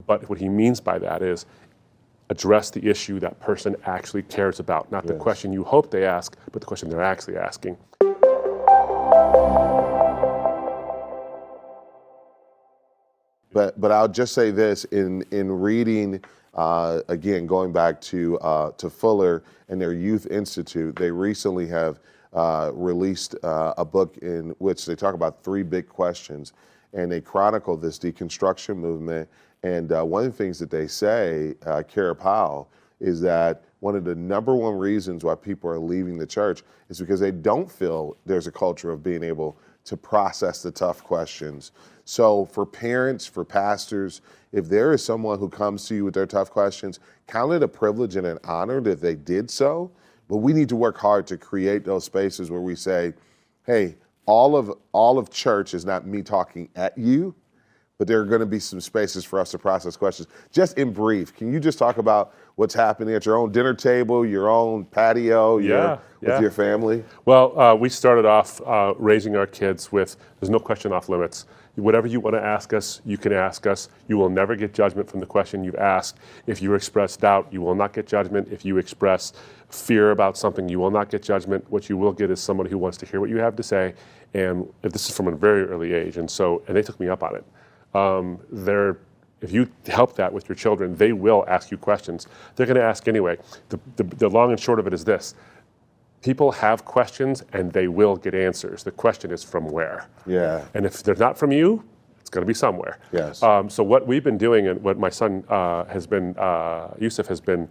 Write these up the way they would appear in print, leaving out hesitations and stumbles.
But what he means by that is address the issue that person actually cares about, not the question you hope they ask, but the question they're actually asking. But I'll just say this, in reading, again, going back to Fuller and their Youth Institute, they recently have released a book in which they talk about 3 big questions, and they chronicle this deconstruction movement. And one of the things that they say, Kara Powell, is that one of the #1 reasons why people are leaving the church is because they don't feel there's a culture of being able to process the tough questions. So for parents, for pastors, if there is someone who comes to you with their tough questions, count it a privilege and an honor that they did so. But we need to work hard to create those spaces where we say, hey, all of church is not me talking at you, but there are going to be some spaces for us to process questions. Just in brief, can you just talk about what's happening at your own dinner table, your own patio, with your family? Well, we started off raising our kids with, there's no question off limits. Whatever you want to ask us, you can ask us. You will never get judgment from the question you've asked. If you express doubt, you will not get judgment. If you express fear about something, you will not get judgment. What you will get is somebody who wants to hear what you have to say. And this is from a very early age. And they took me up on it. If you help that with your children, they will ask you questions. They're going to ask anyway. The long and short of it is this. People have questions and they will get answers. The question is from where? Yeah. And if they're not from you, it's going to be somewhere. Yes. So what we've been doing and what my son Yusuf has been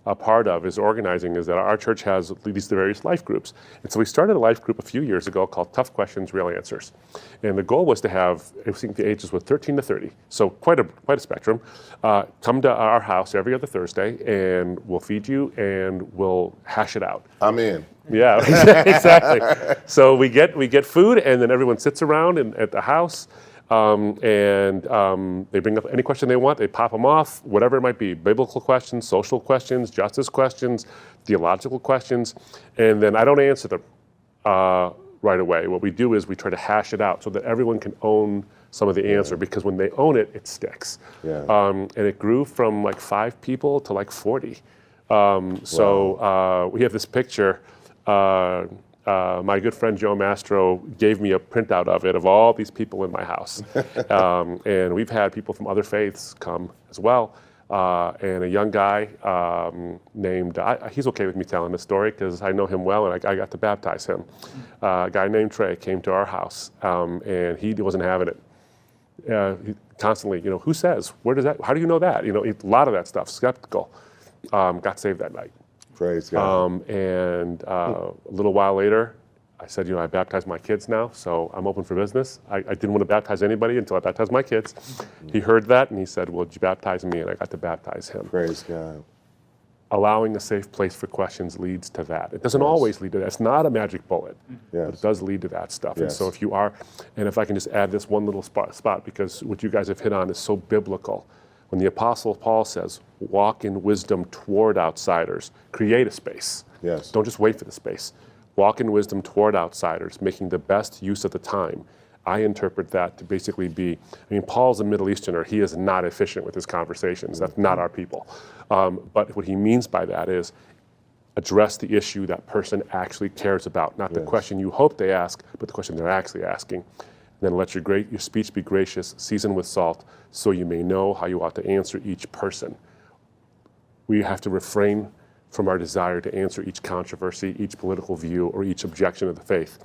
a part of is organizing is that our church has these various life groups. And so we started a life group a few years ago called Tough Questions, Real Answers. And the goal was to have, I think the ages were 13 to 30, so quite a spectrum. Come to our house every other Thursday and we'll feed you and we'll hash it out. I'm in. Yeah, exactly. So we get food and then everyone sits around at the house. They bring up any question they want, they pop them off, whatever it might be, biblical questions, social questions, justice questions, theological questions, and then I don't answer them right away. What we do is we try to hash it out so that everyone can own some of the answer, because when they own it, it sticks. Yeah. And it grew from like 5 people to like 40. So we have this picture. My good friend Joe Mastro gave me a printout of it, of all these people in my house. And we've had people from other faiths come as well. And a young guy named, he's okay with me telling this story because I know him well and I got to baptize him. A guy named Trey came to our house and he wasn't having it. He constantly, who says, where does that, how do you know that? A lot of that stuff, skeptical. Got saved that night. Praise God. A little while later, I said, I baptize my kids now, so I'm open for business. I didn't want to baptize anybody until I baptized my kids. He heard that and he said, well, would you baptize me? And I got to baptize him. Praise God. Allowing a safe place for questions leads to that. It doesn't always lead to that. It's not a magic bullet, but it does lead to that stuff. And so if I can just add this one little spot, because what you guys have hit on is so biblical. When the Apostle Paul says, walk in wisdom toward outsiders, create a space. Yes. Don't just wait for the space. Walk in wisdom toward outsiders, making the best use of the time. I interpret that to basically be, Paul's a Middle Easterner. He is not efficient with his conversations. That's not our people. But what he means by that is address the issue that person actually cares about, not the question you hope they ask, but the question they're actually asking. Then let your speech be gracious, seasoned with salt, so you may know how you ought to answer each person. We have to refrain from our desire to answer each controversy, each political view, or each objection of the faith.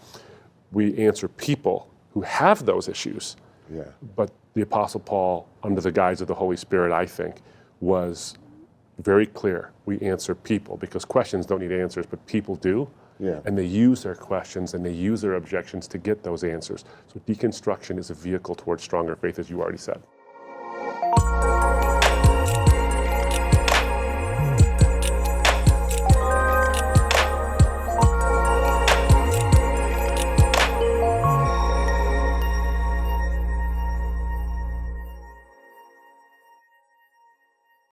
We answer people who have those issues. Yeah. But the Apostle Paul, under the guise of the Holy Spirit, I think, was very clear. We answer people, because questions don't need answers, but people do. Yeah. And they use their questions and they use their objections to get those answers. So deconstruction is a vehicle towards stronger faith, as you already said.